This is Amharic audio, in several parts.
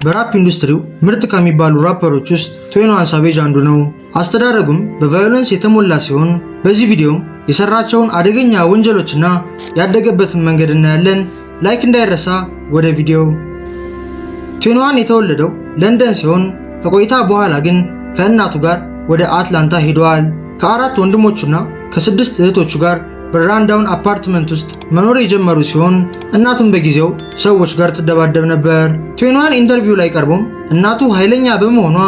በራፕ ኢንዱስትሪው ምርጥ ከሚባሉ ራፐሮች ውስጥ 21 ሳቬጅ አንዱ ነው። አስተዳደጉም በቫዮለንስ የተሞላ ሲሆን በዚህ ቪዲዮም የሰራቸውን አደገኛ ወንጀሎችና ያደገበትን መንገድ እናያለን። ላይክ እንዳይረሳ። ወደ ቪዲዮው። 21 የተወለደው ለንደን ሲሆን ከቆይታ በኋላ ግን ከእናቱ ጋር ወደ አትላንታ ሄደዋል። ከአራት ወንድሞቹና ከስድስት እህቶቹ ጋር በራንዳውን አፓርትመንት ውስጥ መኖር የጀመሩ ሲሆን እናቱም በጊዜው ሰዎች ጋር ትደባደብ ነበር። 21 ኢንተርቪው ላይ ቀርቦም እናቱ ኃይለኛ በመሆኗ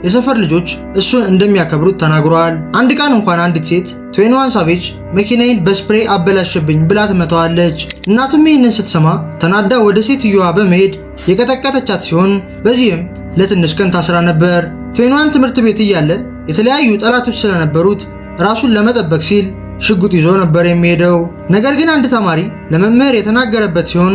የሰፈር ልጆች እሱን እንደሚያከብሩት ተናግሯል። አንድ ቀን እንኳን አንዲት ሴት 21 ሳቬጅ መኪናዬን በስፕሬይ አበላሸብኝ ብላ ትመታዋለች። እናቱም ይህንን ስትሰማ ተናዳ ወደ ሴትዮዋ በመሄድ የቀጠቀጠቻት ሲሆን በዚህም ለትንሽ ቀን ታስራ ነበር። 21 ትምህርት ቤት እያለ የተለያዩ ጠላቶች ስለነበሩት ራሱን ለመጠበቅ ሲል ሽጉጥ ይዞ ነበር የሚሄደው። ነገር ግን አንድ ተማሪ ለመምህር የተናገረበት ሲሆን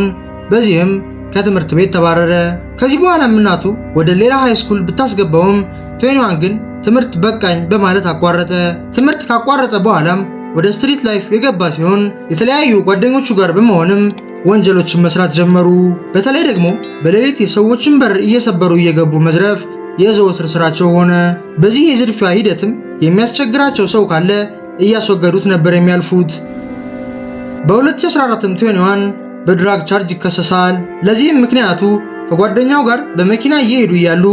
በዚህም ከትምህርት ቤት ተባረረ። ከዚህ በኋላም እናቱ ወደ ሌላ ሃይ ስኩል ብታስገባውም 21 ግን ትምህርት በቃኝ በማለት አቋረጠ። ትምህርት ካቋረጠ በኋላም ወደ ስትሪት ላይፍ የገባ ሲሆን የተለያዩ ጓደኞቹ ጋር በመሆንም ወንጀሎችን መስራት ጀመሩ። በተለይ ደግሞ በሌሊት የሰዎችን በር እየሰበሩ እየገቡ መዝረፍ የዘወትር ስራቸው ሆነ። በዚህ የዝርፊያ ሂደትም የሚያስቸግራቸው ሰው ካለ እያስወገዱት ነበር የሚያልፉት። በ2014 21 በድራግ ቻርጅ ይከሰሳል። ለዚህም ምክንያቱ ከጓደኛው ጋር በመኪና እየሄዱ እያሉ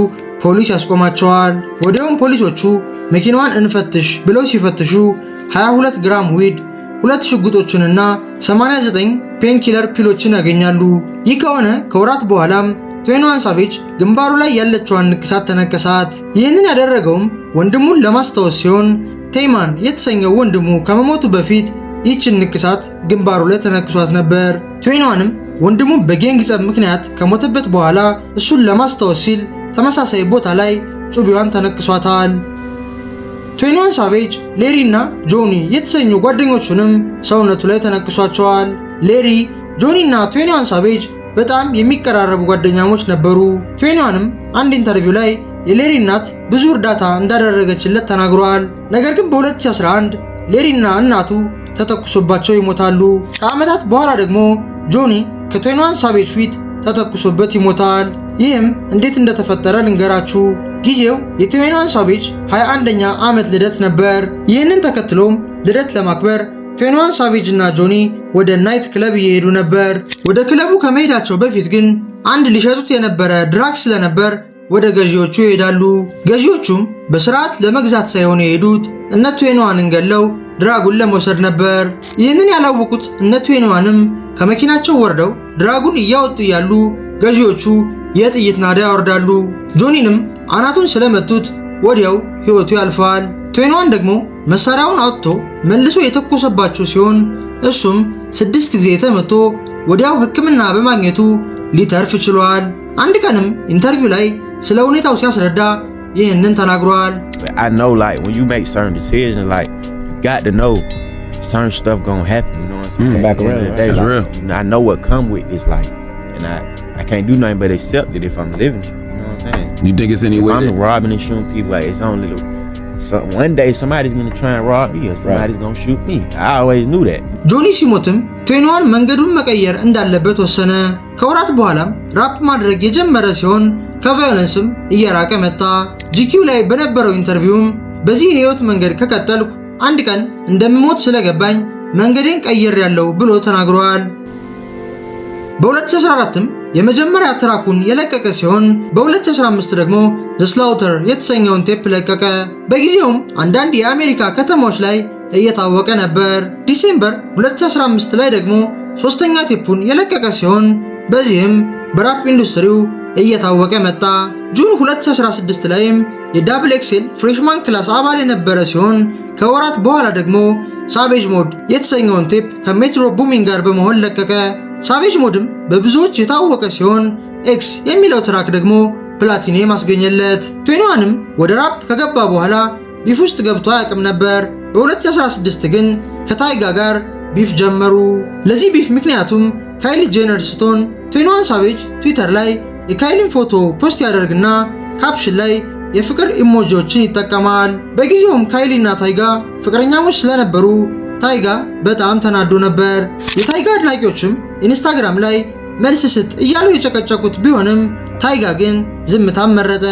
ፖሊስ ያስቆማቸዋል። ወዲያውም ፖሊሶቹ መኪናዋን እንፈትሽ ብለው ሲፈትሹ 22 ግራም ዊድ፣ 2 ሽጉጦችንና 89 ፔንኪለር ፒሎችን ያገኛሉ። ይህ ከሆነ ከወራት በኋላም 21 ሳቬጅ ግንባሩ ላይ ያለችዋን ንቅሳት ተነከሳት። ይህንን ያደረገውም ወንድሙን ለማስታወስ ሲሆን ቴይማን የተሰኘው ወንድሙ ከመሞቱ በፊት ይህችን ንቅሳት ግንባሩ ላይ ተነክሷት ነበር። 21ም ወንድሙ በጌንግ ጸብ ምክንያት ከሞተበት በኋላ እሱን ለማስታወስ ሲል ተመሳሳይ ቦታ ላይ ጩቤዋን ተነክሷታል። 21 ሳቬጅ ሌሪ እና ጆኒ የተሰኙ ጓደኞቹንም ሰውነቱ ላይ ተነክሷቸዋል። ሌሪ፣ ጆኒ እና 21 ሳቬጅ በጣም የሚቀራረቡ ጓደኛሞች ነበሩ። 21ም አንድ ኢንተርቪው ላይ የሌሪ እናት ብዙ እርዳታ እንዳደረገችለት ተናግሯል። ነገር ግን በ2011 ሌሪ እና እናቱ ተተኩሶባቸው ይሞታሉ። ከዓመታት በኋላ ደግሞ ጆኒ ከ21 ሳቬጅ ፊት ተተኩሶበት ይሞታል። ይህም እንዴት እንደተፈጠረ ልንገራችሁ። ጊዜው የ21 ሳቬጅ 21ኛ ዓመት ልደት ነበር። ይህንን ተከትሎም ልደት ለማክበር 21 ሳቬጅ እና ጆኒ ወደ ናይት ክለብ እየሄዱ ነበር። ወደ ክለቡ ከመሄዳቸው በፊት ግን አንድ ሊሸጡት የነበረ ድራግ ስለነበር ወደ ገዢዎቹ ይሄዳሉ። ገዢዎቹም በስርዓት ለመግዛት ሳይሆን የሄዱት እነ 21ን ገለው ድራጉን ለመውሰድ ነበር። ይህንን ያላወቁት እነ 21ም ከመኪናቸው ወርደው ድራጉን እያወጡ ያሉ ገዢዎቹ የጥይት ናዳ ያወርዳሉ። ጆኒንም አናቱን ስለመቱት ወዲያው ሕይወቱ ያልፋል። 21 ደግሞ መሳሪያውን አውጥቶ መልሶ የተኮሰባቸው ሲሆን እሱም 6 ጊዜ ተመቶ ወዲያው ሕክምና በማግኘቱ ሊተርፍ ችሏል። አንድ ቀንም ኢንተርቪው ላይ ስለ ሁኔታው ሲያስረዳ ይህንን ተናግሯል። I know like when you make certain decisions like you got to know certain stuff gonna happen, you know what I'm saying? Back around today, that's like, real. You know, I know what come with this life and I can't do nothing but accept it if I'm living it, you know what I'm saying? You think it's any way I'm robbing and shooting people like it's only little. So one day somebody's gonna try and rob me or somebody's gonna shoot me. I always knew that. ጆኒ ሲሞትም 21 መንገዱን መቀየር እንዳለበት ወሰነ። ከወራት በኋላም ራፕ ማድረግ የጀመረ ሲሆን ከቫዮለንስም እየራቀ መጣ። ጂኪው ላይ በነበረው ኢንተርቪውም በዚህ የህይወት መንገድ ከቀጠልኩ አንድ ቀን እንደምሞት ስለገባኝ መንገዴን ቀይሬያለሁ ብሎ ተናግሯል። በ2014ም የመጀመሪያ ትራኩን የለቀቀ ሲሆን በ2015 ደግሞ ዘ ስላውተር የተሰኘውን ቴፕ ለቀቀ። በጊዜውም አንዳንድ የአሜሪካ ከተሞች ላይ እየታወቀ ነበር። ዲሴምበር 2015 ላይ ደግሞ ሶስተኛ ቴፑን የለቀቀ ሲሆን በዚህም በራፕ ኢንዱስትሪው እየታወቀ መጣ። ጁን 2016 ላይም የዳብል ኤክሴል ፍሬሽማን ክላስ አባል የነበረ ሲሆን ከወራት በኋላ ደግሞ ሳቬጅ ሞድ የተሰኘውን ቴፕ ከሜትሮ ቡሚን ጋር በመሆን ለቀቀ። ሳቬጅ ሞድም በብዙዎች የታወቀ ሲሆን ኤክስ የሚለው ትራክ ደግሞ ፕላቲኒየም አስገኘለት። 21ም ወደ ራፕ ከገባ በኋላ ቢፍ ውስጥ ገብቶ አያውቅም ነበር። በ2016 ግን ከታይጋ ጋር ቢፍ ጀመሩ። ለዚህ ቢፍ ምክንያቱም ካይሊ ጄነር ስትሆን 21 ሳቬጅ ትዊተር ላይ የካይሊን ፎቶ ፖስት ያደርግና ካፕሽን ላይ የፍቅር ኢሞጂዎችን ይጠቀማል። በጊዜውም ካይሊ እና ታይጋ ፍቅረኛሞች ስለነበሩ ታይጋ በጣም ተናዶ ነበር። የታይጋ አድናቂዎችም ኢንስታግራም ላይ መልስ ስጥ እያሉ የጨቀጨቁት ቢሆንም ታይጋ ግን ዝምታን መረጠ።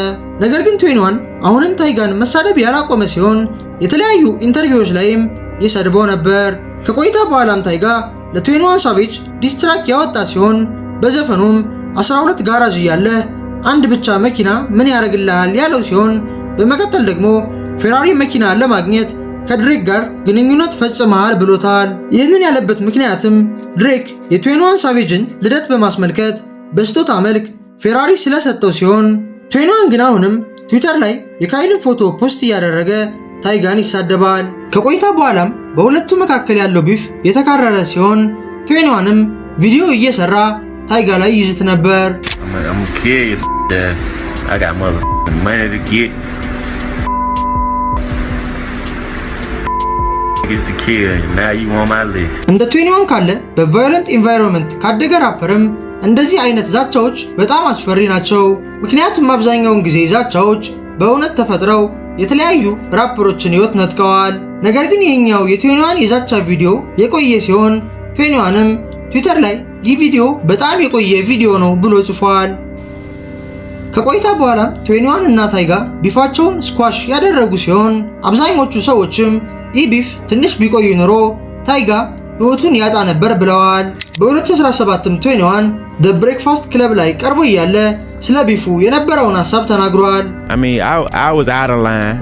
ነገር ግን 21 አሁንም ታይጋን መሳደብ ያላቆመ ሲሆን የተለያዩ ኢንተርቪዎች ላይም ይሰድበው ነበር። ከቆይታ በኋላም ታይጋ ለ21 ሳቬጅ ዲስትራክ ያወጣ ሲሆን በዘፈኑም 12 ጋራዥ ያለ አንድ ብቻ መኪና ምን ያደርግልሃል ያለው ሲሆን በመቀጠል ደግሞ ፌራሪ መኪና ለማግኘት ከድሬክ ጋር ግንኙነት ፈጽመሃል ብሎታል። ይህንን ያለበት ምክንያትም ድሬክ የ21 ሳቬጅን ልደት በማስመልከት በስጦታ መልክ ፌራሪ ስለሰጠው ሲሆን 21 ግን አሁንም ትዊተር ላይ የካይልን ፎቶ ፖስት እያደረገ ታይጋን ይሳደባል። ከቆይታ በኋላም በሁለቱ መካከል ያለው ቢፍ የተካረረ ሲሆን 21ም ቪዲዮ እየሰራ ታይጋ ላይ ይዝት ነበር። እንደ 21 ካለ በቫዮለንት ኢንቫይሮንመንት ካደገ ራፐርም እንደዚህ አይነት ዛቻዎች በጣም አስፈሪ ናቸው። ምክንያቱም አብዛኛውን ጊዜ ዛቻዎች በእውነት ተፈጥረው የተለያዩ ራፐሮችን ህይወት ነጥቀዋል። ነገር ግን ይሄኛው የ21 የዛቻ ቪዲዮ የቆየ ሲሆን 21ም ትዊተር ላይ ይህ ቪዲዮ በጣም የቆየ ቪዲዮ ነው ብሎ ጽፏል። ከቆይታ በኋላም 21 እና ታይጋ ቢፋቸውን ስኳሽ ያደረጉ ሲሆን አብዛኞቹ ሰዎችም ይህ ቢፍ ትንሽ ቢቆይ ኖሮ ታይጋ ህይወቱን ያጣ ነበር ብለዋል። በ2017ም 21 The Breakfast Club ላይ ቀርቦ እያለ ስለ ቢፉ የነበረውን ሐሳብ ተናግሯል። I was out of line.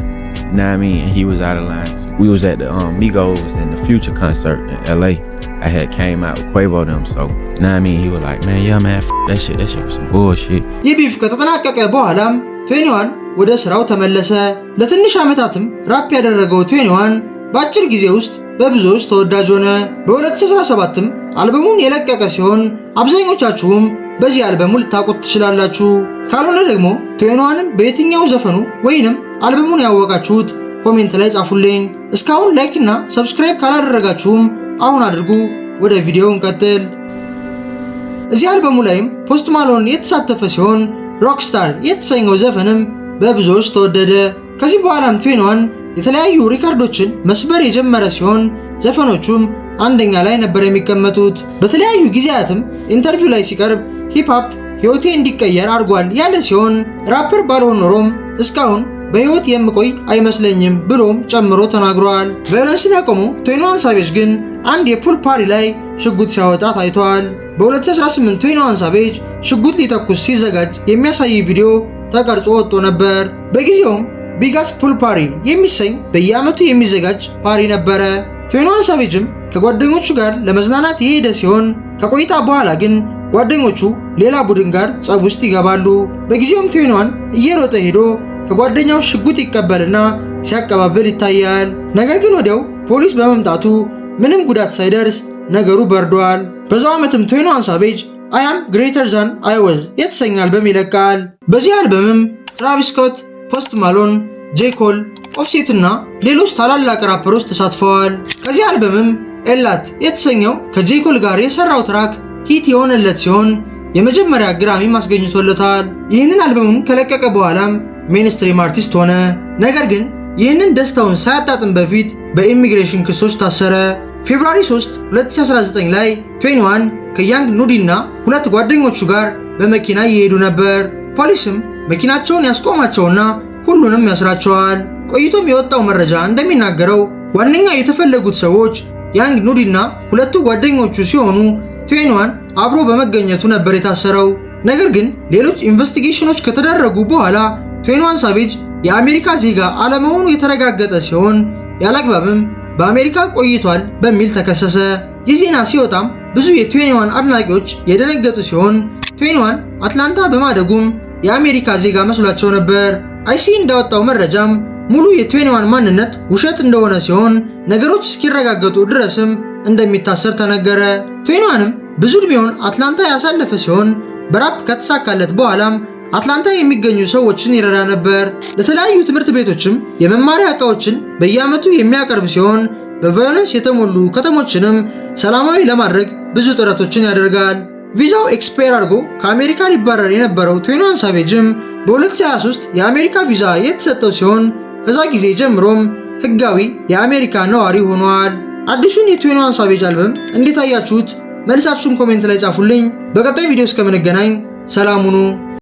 Nah, I mean, he was out of line. We was at the Migos and the Future concert in LA. I had came out with Quavo them, so nah, I mean, he was like, man, yeah, man, that shit was some bullshit. ይህ ቢፍ ከተጠናቀቀ በኋላም 21 ወደ ስራው ተመለሰ። ለትንሽ ዓመታትም ራፕ ያደረገው 21 በአጭር ጊዜ ውስጥ በብዙዎች ተወዳጅ ሆነ። በ2017ም አልበሙን የለቀቀ ሲሆን አብዛኞቻችሁም በዚህ አልበሙ ልታውቁት ትችላላችሁ። ካልሆነ ደግሞ 21ንም በየትኛው ዘፈኑ ወይንም አልበሙን ያወቃችሁት ኮሜንት ላይ ጻፉልኝ። እስካሁን ላይክ እና ሰብስክራይብ ካላደረጋችሁም አሁን አድርጉ። ወደ ቪዲዮው እንቀጥል። እዚህ አልበሙ ላይም ፖስት ማሎን የተሳተፈ ሲሆን ሮክስታር የተሰኘው ዘፈንም በብዙዎች ተወደደ። ከዚህ በኋላም 21 የተለያዩ ሪካርዶችን መስበር የጀመረ ሲሆን ዘፈኖቹም አንደኛ ላይ ነበር የሚቀመጡት። በተለያዩ ጊዜያትም ኢንተርቪው ላይ ሲቀርብ ሂፕሆፕ ህይወቴ እንዲቀየር አድርጓል ያለ ሲሆን ራፐር ባልሆን ኖሮም እስካሁን በህይወት የምቆይ አይመስለኝም ብሎም ጨምሮ ተናግሯል። ቫዮለንስን ያቆመው 21 ሳቬጅ ግን አንድ የፑል ፓሪ ላይ ሽጉጥ ሲያወጣ ታይቷል። በ2018 21 ሳቬጅ ሽጉጥ ሊተኩስ ሲዘጋጅ የሚያሳይ ቪዲዮ ተቀርጾ ወጥቶ ነበር። በጊዜውም ቢጋስ ፑል ፓሪ የሚሰኝ በየዓመቱ የሚዘጋጅ ፓሪ ነበረ። 21 ሳቬጅም ከጓደኞቹ ጋር ለመዝናናት የሄደ ሲሆን ከቆይታ በኋላ ግን ጓደኞቹ ሌላ ቡድን ጋር ጸብ ውስጥ ይገባሉ። በጊዜውም 21 እየሮጠ ሄዶ ከጓደኛው ሽጉጥ ይቀበልና ሲያቀባብል ይታያል። ነገር ግን ወዲያው ፖሊስ በመምጣቱ ምንም ጉዳት ሳይደርስ ነገሩ በርዷል። በዛው ዓመትም 21 ሳቬጅ I am greater than I was የተሰኘ አልበም ይለቃል። በዚህ አልበምም ትራቪስ ስኮት፣ ፖስት ማሎን፣ ጄ ኮል፣ ኦፍሴት እና ሌሎች ታላላቅ ራፐሮች ተሳትፈዋል። ከዚህ አልበምም ኤላት የተሰኘው ከጄ ኮል ጋር የሰራው ትራክ ሂት የሆነለት ሲሆን የመጀመሪያ ግራሚ ማስገኝቶለታል። ይህንን አልበሙን ከለቀቀ በኋላም ሜንስትሪም አርቲስት ሆነ። ነገር ግን ይህንን ደስታውን ሳያጣጥም በፊት በኢሚግሬሽን ክሶች ታሰረ። ፌብሩዋሪ 3 2019 ላይ 21 ከያንግ ኑዲ እና ሁለት ጓደኞቹ ጋር በመኪና እየሄዱ ነበር። ፖሊስም መኪናቸውን ያስቆማቸውና ሁሉንም ያስራቸዋል። ቆይቶም የወጣው መረጃ እንደሚናገረው ዋነኛ የተፈለጉት ሰዎች ያንግ ኑዲ እና ሁለቱ ጓደኞቹ ሲሆኑ 21 አብሮ በመገኘቱ ነበር የታሰረው። ነገር ግን ሌሎች ኢንቨስቲጌሽኖች ከተደረጉ በኋላ 21 ሳቬጅ የአሜሪካ ዜጋ አለመሆኑ የተረጋገጠ ሲሆን ያላግባብም በአሜሪካ ቆይቷል በሚል ተከሰሰ። ይህ ዜና ሲወጣም ብዙ የ21 አድናቂዎች የደነገጡ ሲሆን 21 አትላንታ በማደጉም የአሜሪካ ዜጋ መስሏቸው ነበር። አይሲ እንዳወጣው መረጃም ሙሉ የ21 ማንነት ውሸት እንደሆነ ሲሆን ነገሮች እስኪረጋገጡ ድረስም እንደሚታሰር ተነገረ። 21ም ብዙ ዕድሜውን አትላንታ ያሳለፈ ሲሆን በራፕ ከተሳካለት በኋላም አትላንታ የሚገኙ ሰዎችን ይረዳ ነበር። ለተለያዩ ትምህርት ቤቶችም የመማሪያ ዕቃዎችን በየዓመቱ የሚያቀርብ ሲሆን በቫዮለንስ የተሞሉ ከተሞችንም ሰላማዊ ለማድረግ ብዙ ጥረቶችን ያደርጋል። ቪዛው ኤክስፓየር አድርጎ ከአሜሪካ ሊባረር የነበረው 21 ሳቬጅም በ2023 የአሜሪካ ቪዛ የተሰጠው ሲሆን ከዛ ጊዜ ጀምሮም ህጋዊ የአሜሪካ ነዋሪ ሆኗል። አዲሱን የ21 ሳቬጅ አልበም እንዴት አያችሁት? መልሳችሁን ኮሜንት ላይ ጻፉልኝ። በቀጣይ ቪዲዮ እስከምንገናኝ ሰላም ሁኑ።